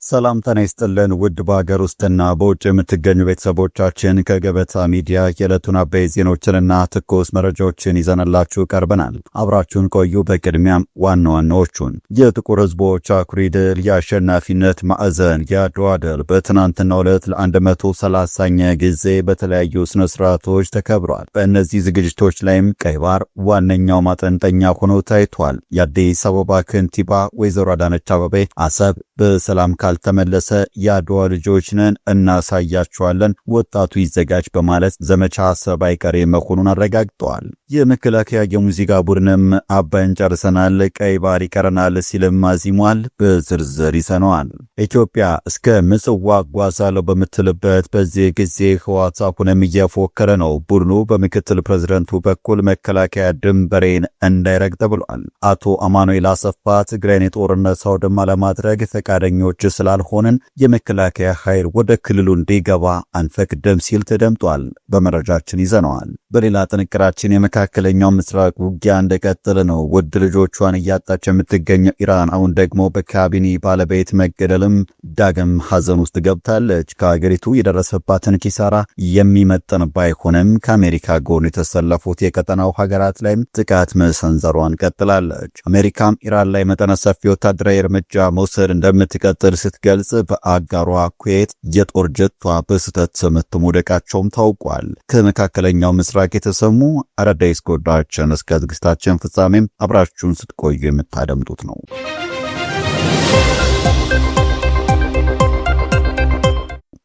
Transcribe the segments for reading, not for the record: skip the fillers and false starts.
ሰላም ጤና ይስጥልን ውድ በሀገር ውስጥና በውጭ የምትገኙ ቤተሰቦቻችን ከገበታ ሚዲያ የዕለቱን አበይት ዜናዎችንና ትኩስ መረጃዎችን ይዘንላችሁ ቀርበናል። አብራችሁን ቆዩ። በቅድሚያም ዋና ዋናዎቹን የጥቁር ሕዝቦች አኩሪ ድል የአሸናፊነት ማዕዘን የአድዋ ድል በትናንትናው ዕለት ለ130ኛ ጊዜ በተለያዩ ስነ ስርዓቶች ተከብሯል። በእነዚህ ዝግጅቶች ላይም ቀይ ባህር ዋነኛው ማጠንጠኛ ሆኖ ታይቷል። የአዲስ አበባ ከንቲባ ወይዘሮ አዳነች አቤቤ አሰብ በሰላም ካልተመለሰ የአድዋ ልጆች ነን እናሳያቸዋለን፣ ወጣቱ ይዘጋጅ በማለት ዘመቻ አሰብ አይቀሬ መሆኑን አረጋግጠዋል። የመከላከያ የሙዚቃ ቡድንም አባይን ጨርሰናል፣ ቀይ ባህር ይቀረናል ሲልም አዚሟል። በዝርዝር ይዘነዋል። ኢትዮጵያ እስከ ምጽዋ እጓዛለሁ በምትልበት በዚህ ጊዜ ህወሓት አሁንም እየፎከረ ነው። ቡድኑ በምክትል ፕሬዝደንቱ በኩል መከላከያ ድንበሬን እንዳይረግጥ ብሏል። አቶ አማኑኤል አሰፋ ትግራይን የጦርነት አውድማ ለማድረግ ፈቃደኞች ስላልሆንን የመከላከያ ኃይል ወደ ክልሉ እንዲገባ አንፈቅድም ሲል ተደምጧል። በመረጃችን ይዘነዋል። በሌላ ጥንቅራችን የመካከለኛው ምስራቅ ውጊያ እንደቀጠለ ነው። ውድ ልጆቿን እያጣች የምትገኘው ኢራን አሁን ደግሞ በካቢኔ ባለቤት መገደልም ዳግም ሐዘን ውስጥ ገብታለች። ከሀገሪቱ የደረሰባትን ኪሳራ የሚመጠን ባይሆንም ከአሜሪካ ጎን የተሰለፉት የቀጠናው ሀገራት ላይም ጥቃት መሰንዘሯን ቀጥላለች። አሜሪካም ኢራን ላይ መጠነ ሰፊ ወታደራዊ እርምጃ መውሰድ እንደምትቀጥል ስትገልጽ በአጋሯ ኩዌት የጦር ጀቷ በስህተት ተመቶ መውደቃቸውም ታውቋል። ከመካከለኛው ምስራቅ የተሰሙ አዳዲስ ጉዳዮችን እስከ ዝግጅታችን ፍጻሜም አብራችሁን ስትቆዩ የምታደምጡት ነው።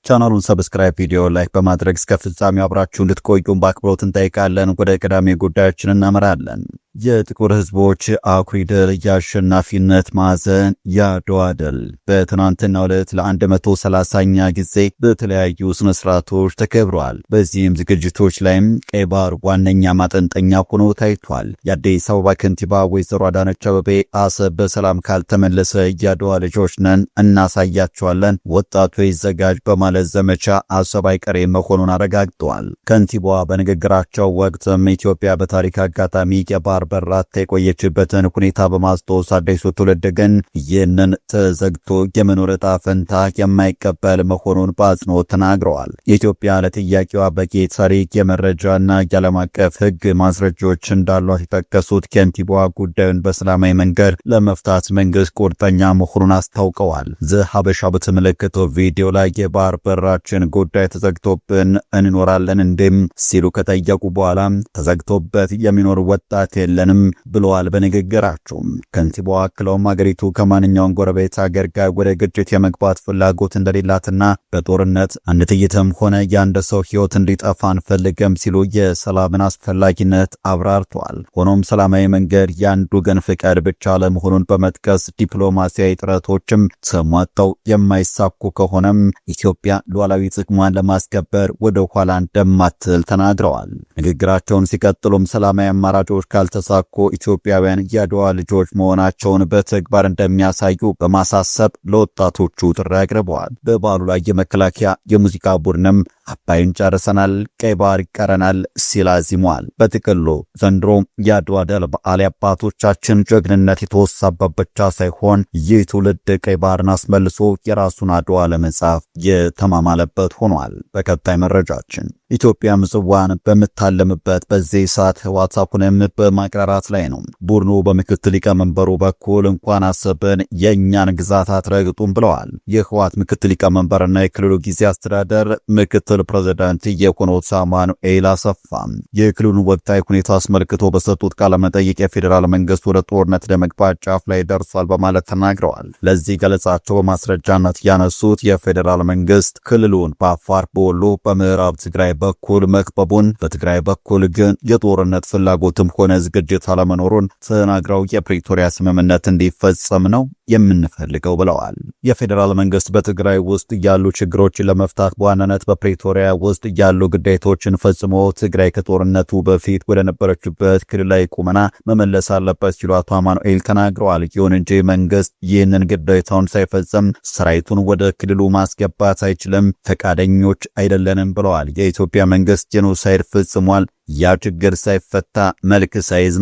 ቻናሉን ሰብስክራይብ፣ ቪዲዮ ላይክ በማድረግ እስከ ፍጻሜው አብራችሁን እንድትቆዩም በአክብሮት እንጠይቃለን። ወደ ቀዳሚ ጉዳያችን እናመራለን። የጥቁር ሕዝቦች አኩሪ ድል የአሸናፊነት ማዕዘን የአድዋ ድል በትናንትናው ዕለት ለ130ኛ ጊዜ በተለያዩ ስነ ስርዓቶች ተከብሯል። በዚህም ዝግጅቶች ላይም ቀይ ባህር ዋነኛ ማጠንጠኛ ሆኖ ታይቷል። የአዲስ አበባ ከንቲባ ወይዘሮ አዳነች አቤቤ አሰብ በሰላም ካልተመለሰ የአድዋ ልጆች ነን እናሳያቸዋለን፣ ወጣቱ ይዘጋጅ በማለት ዘመቻ አሰብ አይቀሬ መሆኑን አረጋግጠዋል። ከንቲባዋ በንግግራቸው ወቅትም ኢትዮጵያ በታሪክ አጋጣሚ የባህር በራታ የቆየችበትን ሁኔታ በማስታወስ አዲሱ ትውልድ ግን ይህንን ተዘግቶ የመኖር ዕጣ ፈንታ የማይቀበል መሆኑን በአጽንኦት ተናግረዋል። የኢትዮጵያ ለጥያቄዋ በቂ ታሪክ የመረጃና የዓለም አቀፍ ሕግ ማስረጃዎች እንዳሏት የጠቀሱት ከንቲባዋ ጉዳዩን በሰላማዊ መንገድ ለመፍታት መንግስት ቁርጠኛ መሆኑን አስታውቀዋል። ዘሀበሻ በተመለከተው ቪዲዮ ላይ የባህር በራችን ጉዳይ ተዘግቶብን እንኖራለን እንዴም ሲሉ ከጠየቁ በኋላ ተዘግቶበት የሚኖር ወጣት የለንም ብለዋል። በንግግራቸው ከንቲባዋ አክለውም ሀገሪቱ ከማንኛውም ጎረቤት ሀገር ጋር ወደ ግጭት የመግባት ፍላጎት እንደሌላትና በጦርነት አንድ ጥይትም ሆነ የአንድ ሰው ሕይወት እንዲጠፋ አንፈልግም ሲሉ የሰላምን አስፈላጊነት አብራርተዋል። ሆኖም ሰላማዊ መንገድ የአንዱ ወገን ፍቃድ ብቻ ለመሆኑን በመጥቀስ ዲፕሎማሲያዊ ጥረቶችም ተሟጠው የማይሳኩ ከሆነም ኢትዮጵያ ሉዓላዊ ጥቅሟን ለማስከበር ወደ ኋላ እንደማትል ተናግረዋል። ንግግራቸውን ሲቀጥሉም ሰላማዊ አማራጮች ካልተሳኩ ኢትዮጵያውያን የአድዋ ልጆች መሆናቸውን በተግባር እንደሚያሳዩ በማሳሰብ ለወጣቶቹ ጥሪ አቅርበዋል። በበዓሉ ላይ የመከላከያ የሙዚቃ ቡድንም አባይን ጨርሰናል፣ ቀይ ባህር ይቀረናል ሲል አዚሟል። በጥቅሉ ዘንድሮ የአድዋ ድል በዓል አባቶቻችን ጀግንነት የተወሳበት ብቻ ሳይሆን ይህ ትውልድ ቀይ ባህርን አስመልሶ የራሱን አድዋ ለመጻፍ የተማማለበት ሆኗል። በቀጣይ መረጃችን ኢትዮጵያ ምጽዋን በምታለምበት በዚህ ሰዓት ህወሓት አሁንም በማቅራራት ላይ ነው። ቡድኑ በምክትል ሊቀመንበሩ በኩል እንኳን አሰብን የእኛን ግዛት አትረግጡም ብለዋል። የህወሓት ምክትል ሊቀመንበርና የክልሉ ጊዜ አስተዳደር ምክትል ፕሬዝዳንት የሆኑት አማኑኤል አሰፋ የክልሉን ወቅታዊ ሁኔታ አስመልክቶ በሰጡት ቃለ መጠይቅ የፌዴራል መንግስት ወደ ጦርነት ለመግባት ጫፍ ላይ ደርሷል በማለት ተናግረዋል። ለዚህ ገለጻቸው በማስረጃነት ያነሱት የፌዴራል መንግስት ክልሉን በአፋር፣ በወሎ፣ በምዕራብ ትግራይ በኩል መክበቡን፣ በትግራይ በኩል ግን የጦርነት ፍላጎትም ሆነ ዝግጅት አለመኖሩን ተናግረው የፕሪቶሪያ ስምምነት እንዲፈጸም ነው የምንፈልገው ብለዋል። የፌዴራል መንግስት በትግራይ ውስጥ ያሉ ችግሮችን ለመፍታት በዋናነት በፕሪቶሪያ ውስጥ ያሉ ግዴታዎችን ፈጽሞ ትግራይ ከጦርነቱ በፊት ወደ ነበረችበት ክልላዊ ቁመና መመለስ አለበት ሲሉ አቶ አማኑኤል ተናግረዋል። ይሁን እንጂ መንግስት ይህንን ግዴታውን ሳይፈጽም ሰራዊቱን ወደ ክልሉ ማስገባት አይችልም፣ ፈቃደኞች አይደለንም ብለዋል። የኢትዮጵያ መንግስት ጄኖሳይድ ፈጽሟል ያ ችግር ሳይፈታ መልክ ሳይዝ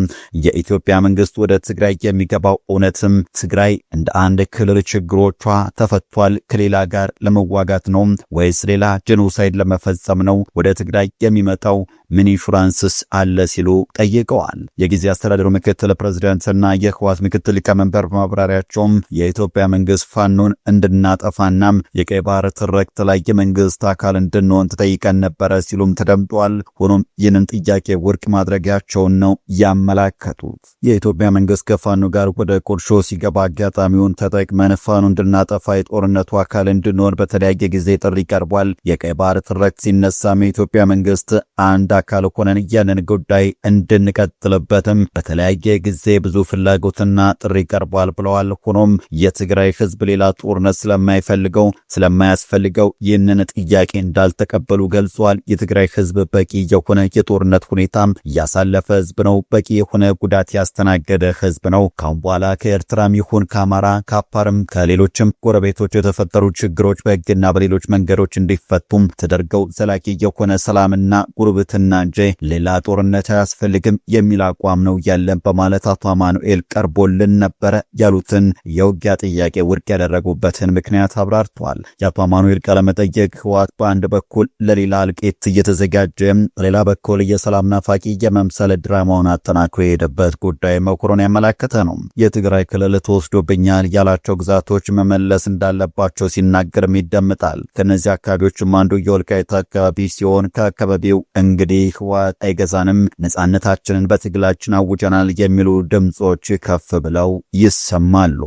የኢትዮጵያ መንግስት ወደ ትግራይ የሚገባው እውነትም ትግራይ እንደ አንድ ክልል ችግሮቿ ተፈቷል ከሌላ ጋር ለመዋጋት ነው ወይስ ሌላ ጄኖሳይድ ለመፈጸም ነው ወደ ትግራይ የሚመጣው? ምን ኢንሹራንስስ አለ ሲሉ ጠይቀዋል። የጊዜ አስተዳደሩ ምክትል ፕሬዝዳንትና የህወሓት ምክትል ሊቀመንበር በማብራሪያቸውም የኢትዮጵያ መንግስት ፋኖን እንድናጠፋና የቀይ ባህር ትርክት ላይ የመንግስት አካል እንድንሆን ተጠይቀን ነበረ ሲሉም ተደምጧል። ሆኖም ይህንን ጥያቄ ውድቅ ማድረጋቸውን ነው ያመላከቱት። የኢትዮጵያ መንግስት ከፋኖ ጋር ወደ ቁርሾ ሲገባ አጋጣሚውን ተጠቅመን ፋኖ እንድናጠፋ የጦርነቱ አካል እንድንሆን በተለያየ ጊዜ ጥሪ ቀርቧል። የቀይ ባህር ትርክት ሲነሳም የኢትዮጵያ መንግስት አንድ አካል ሆነን ያንን ጉዳይ እንድንቀጥልበትም በተለያየ ጊዜ ብዙ ፍላጎትና ጥሪ ቀርቧል ብለዋል። ሆኖም የትግራይ ህዝብ ሌላ ጦርነት ስለማያስፈልገው ይህንን ጥያቄ እንዳልተቀበሉ ገልጿል። የትግራይ ህዝብ በቂ የሆነ የጦርነት ሁኔታ ያሳለፈ ህዝብ ነው። በቂ የሆነ ጉዳት ያስተናገደ ህዝብ ነው። ካሁን በኋላ ከኤርትራም ይሁን ከአማራ ከአፋርም ከሌሎችም ጎረቤቶች የተፈጠሩ ችግሮች በህግና በሌሎች መንገዶች እንዲፈቱም ተደርገው ዘላቂ የሆነ ሰላምና ጉርብትና እንጂ ሌላ ጦርነት አያስፈልግም የሚል አቋም ነው ያለን በማለት አቶ አማኑኤል ቀርቦልን ነበረ ያሉትን የውጊያ ጥያቄ ውድቅ ያደረጉበትን ምክንያት አብራርተዋል። የአቶ አማኑኤል ቃለመጠይቅ ህወሓት በአንድ በኩል ለሌላ እልቂት እየተዘጋጀ በሌላ በኩል የሰላም ናፋቂ የመምሰል ድራማውን አጠናክሮ የሄደበት ጉዳይ መኮሮን ያመላከተ ነው። የትግራይ ክልል ተወስዶብኛል ያላቸው ግዛቶች መመለስ እንዳለባቸው ሲናገርም ይደመጣል። ከነዚህ አካባቢዎችም አንዱ የወልቃይት አካባቢ ሲሆን ከአካባቢው እንግዲህ ህወሓት አይገዛንም፣ ነጻነታችንን በትግላችን አውጀናል የሚሉ ድምጾች ከፍ ብለው ይሰማሉ።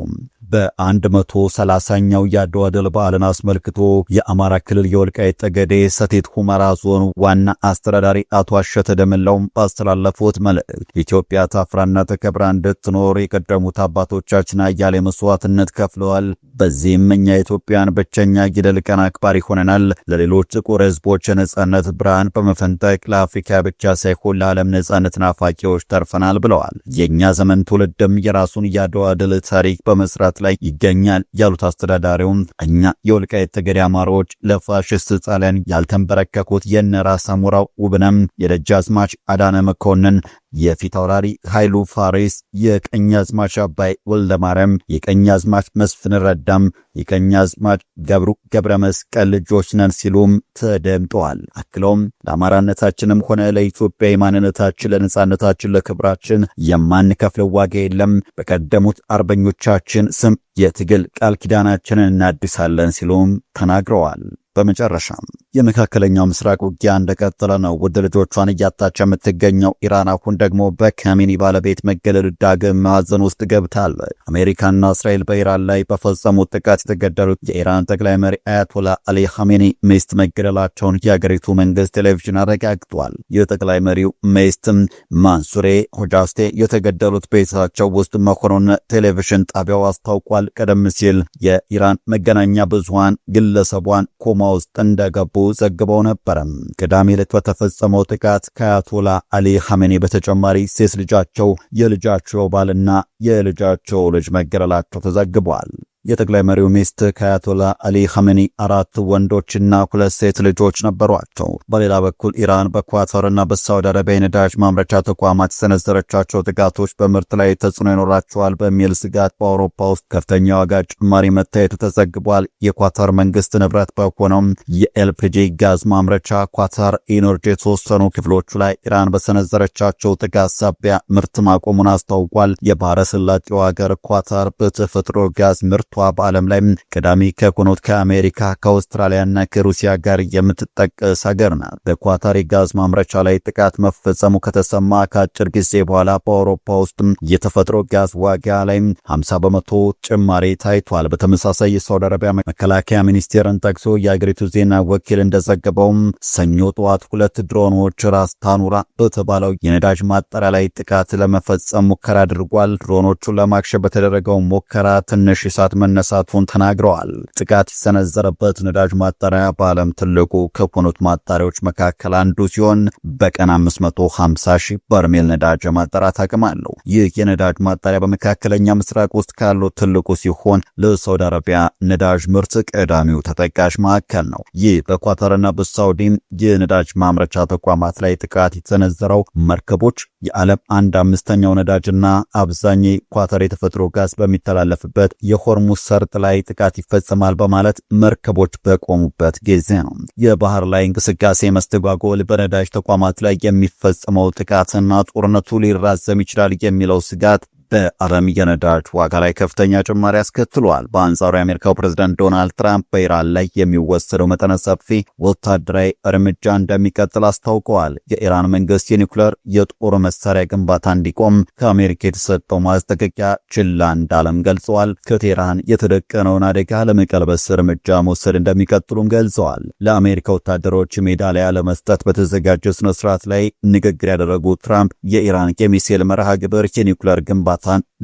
በ130ኛው የአድዋ ድል በዓልን አስመልክቶ የአማራ ክልል የወልቃይት ጠገዴ ሰቲት ሁመራ ዞን ዋና አስተዳዳሪ አቶ አሸተ ደምለው ባስተላለፉት መልእክት ኢትዮጵያ ታፍራና ተከብራ እንድትኖር የቀደሙት አባቶቻችን አያሌ መስዋዕትነት ከፍለዋል። በዚህም እኛ ኢትዮጵያን ብቸኛ የድል ቀን አክባሪ ሆነናል። ለሌሎች ጥቁር ህዝቦች የነጻነት ብርሃን በመፈንጠቅ ለአፍሪካ ብቻ ሳይሆን ለዓለም ነጻነት ናፋቂዎች ተርፈናል ብለዋል። የኛ ዘመን ትውልድም የራሱን የአድዋ ድል ታሪክ በመስራት ላይ ይገኛል ያሉት አስተዳዳሪውም እኛ የወልቃይት ጠገዴ አማራዎች ለፋሽስት ጣሊያን ያልተንበረከኩት የነራስ አሞራው ውብነም፣ የደጃዝማች አዳነ መኮንን፣ የፊታውራሪ ኃይሉ ፋሪስ፣ የቀኛዝማች አባይ ወልደማርያም፣ የቀኛዝማች መስፍን ረዳም፣ የቀኛዝማች ገብሩ ገብረ መስቀል ልጆች ነን ሲሉም ተደምጠዋል። አክለውም ለአማራነታችንም ሆነ ለኢትዮጵያ ማንነታችን፣ ለነጻነታችን፣ ለክብራችን የማንከፍለው ዋጋ የለም። በቀደሙት አርበኞቻችን ስም የትግል ቃል ኪዳናችንን እናድሳለን ሲሉም ተናግረዋል። በመጨረሻም የመካከለኛው ምስራቅ ውጊያ እንደቀጠለ ነው። ውድ ልጆቿን እያጣች የምትገኘው ኢራን አሁን ደግሞ በካሜኒ ባለቤት መገለል ዳግም ማዕዘን ውስጥ ገብታለች። አሜሪካና እስራኤል በኢራን ላይ በፈጸሙት ጥቃት የተገደሉት የኢራን ጠቅላይ መሪ አያቶላ አሊ ኻሜኒ ሚስት መገደላቸውን የአገሪቱ መንግስት ቴሌቪዥን አረጋግጧል። የጠቅላይ መሪው ሚስትም ማንሱሬ ሆጃስቴ የተገደሉት ቤታቸው ውስጥ መሆኑን ቴሌቪዥን ጣቢያው አስታውቋል። ቀደም ሲል የኢራን መገናኛ ብዙሃን ግለሰቧን ኮማ ውስጥ እንደገቡ ዘግበው ነበር። ቅዳሜ ዕለት በተፈጸመው ጥቃት ከአያቶላ አሊ ኻሜኒ በተጨማሪ ሴት ልጃቸው፣ የልጃቸው ባልና የልጃቸው ልጅ መገደላቸው ተዘግቧል። የጠቅላይ መሪው ሚስት ከአያቶላ አሊ ኻሜኒ 4 ወንዶችና 2 ሴት ልጆች ነበሯቸው። በሌላ በኩል ኢራን በኳታርና በሳውዲ አረቢያ የነዳጅ ማምረቻ ተቋማት የሰነዘረቻቸው ጥቃቶች በምርት ላይ ተጽዕኖ ይኖራቸዋል በሚል ስጋት በአውሮፓ ውስጥ ከፍተኛ ዋጋ ጭማሪ መታየቱ ተዘግቧል። የኳታር መንግስት ንብረት በሆነው የኤልፒጂ ጋዝ ማምረቻ ኳታር ኢነርጂ የተወሰኑ ክፍሎቹ ላይ ኢራን በሰነዘረቻቸው ጥቃት ሳቢያ ምርት ማቆሙን አስታውቋል። የባህረ ሰላጤው ሀገር ኳታር በተፈጥሮ ጋዝ ምርት በዓለም ላይ ቀዳሚ ከሆኑት ከአሜሪካ ከአውስትራሊያና ከሩሲያ ጋር የምትጠቀስ ሀገር ናት። በኳታር ጋዝ ማምረቻ ላይ ጥቃት መፈጸሙ ከተሰማ ከአጭር ጊዜ በኋላ በአውሮፓ ውስጥ የተፈጥሮ ጋዝ ዋጋ ላይ 50 በመቶ ጭማሪ ታይቷል። በተመሳሳይ የሳውዲ አረቢያ መከላከያ ሚኒስቴርን ጠቅሶ የአገሪቱ ዜና ወኪል እንደዘገበው ሰኞ ጠዋት 2 ድሮኖች ራስ ታኑራ በተባለው የነዳጅ ማጣሪያ ላይ ጥቃት ለመፈጸም ሙከራ አድርጓል። ድሮኖቹን ለማክሸፍ በተደረገው ሙከራ ትንሽ እሳት መነሳቱን ተናግረዋል። ጥቃት የሰነዘረበት ነዳጅ ማጣሪያ በዓለም ትልቁ ከሆኑት ማጣሪያዎች መካከል አንዱ ሲሆን በቀን 550 ሺህ በርሜል ነዳጅ ማጣራት አቅም አለው። ይህ የነዳጅ ማጣሪያ በመካከለኛ ምስራቅ ውስጥ ካለው ትልቁ ሲሆን ለሳውዲ አረቢያ ነዳጅ ምርት ቀዳሚው ተጠቃሽ ማዕከል ነው። ይህ በኳታርና በሳውዲ የነዳጅ ማምረቻ ተቋማት ላይ ጥቃት የተሰነዘረው መርከቦች የዓለም 1/5ኛው ነዳጅና አብዛኛው ኳታር የተፈጥሮ ጋዝ በሚተላለፍበት የሆርሙዝ ሰርጥ ላይ ጥቃት ይፈጸማል በማለት መርከቦች በቆሙበት ጊዜ ነው። የባህር ላይ እንቅስቃሴ መስተጓጎል በነዳጅ ተቋማት ላይ የሚፈጸመው ጥቃትና ጦርነቱ ሊራዘም ይችላል የሚለው ስጋት በዓለም የነዳጅ ዋጋ ላይ ከፍተኛ ጭማሪ አስከትሏል። በአንጻሩ የአሜሪካው ፕሬዝዳንት ዶናልድ ትራምፕ በኢራን ላይ የሚወሰደው መጠነ ሰፊ ወታደራዊ እርምጃ እንደሚቀጥል አስታውቀዋል። የኢራን መንግስት የኒውክሌር የጦር መሳሪያ ግንባታ እንዲቆም ከአሜሪካ የተሰጠው ማስጠንቀቂያ ችላ እንዳለም ገልጸዋል። ከቴህራን የተደቀነውን አደጋ ለመቀልበስ እርምጃ መውሰድ እንደሚቀጥሉም ገልጸዋል። ለአሜሪካ ወታደሮች ሜዳሊያ ለመስጠት በተዘጋጀ ስነ ስርዓት ላይ ንግግር ያደረጉት ትራምፕ የኢራን የሚሳኤል መርሃ ግብር የኒውክሌር ግንባታን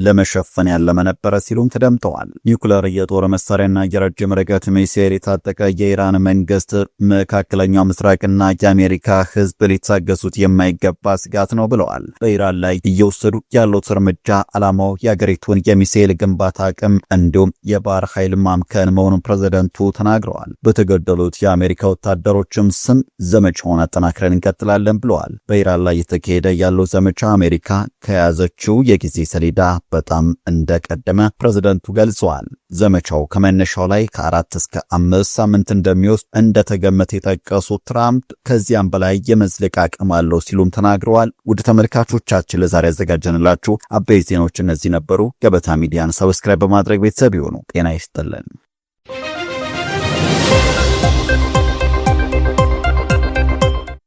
ለመሸፈን ያለመ ነበረ ሲሉም ተደምጠዋል። ኒውክሌር የጦር መሳሪያና የረጅም ርቀት ሚሳኤል የታጠቀ የኢራን መንግስት መካከለኛው ምስራቅና የአሜሪካ ህዝብ ሊታገሱት የማይገባ ስጋት ነው ብለዋል። በኢራን ላይ እየወሰዱ ያሉት እርምጃ ዓላማው የአገሪቱን የሚሳኤል ግንባታ አቅም እንዲሁም የባህር ኃይል ማምከን መሆኑን ፕሬዝደንቱ ተናግረዋል። በተገደሉት የአሜሪካ ወታደሮችም ስም ዘመቻውን አጠናክረን እንቀጥላለን ብለዋል። በኢራን ላይ የተካሄደ ያለው ዘመቻ አሜሪካ ከያዘችው የጊዜ ሰሌዳ በጣም እንደቀደመ ፕሬዝደንቱ ገልጸዋል። ዘመቻው ከመነሻው ላይ ከ4 እስከ 5 ሳምንት እንደሚወስድ እንደተገመተ የጠቀሱት ትራምፕ ከዚያም በላይ የመዝለቅ አቅም አለው ሲሉም ተናግረዋል። ውድ ተመልካቾቻችን ለዛሬ ያዘጋጀንላችሁ አበይት ዜናዎች እነዚህ ነበሩ። ገበታ ሚዲያን ሰብስክራይብ በማድረግ ቤተሰብ ይሁኑ። ጤና ይስጥልን።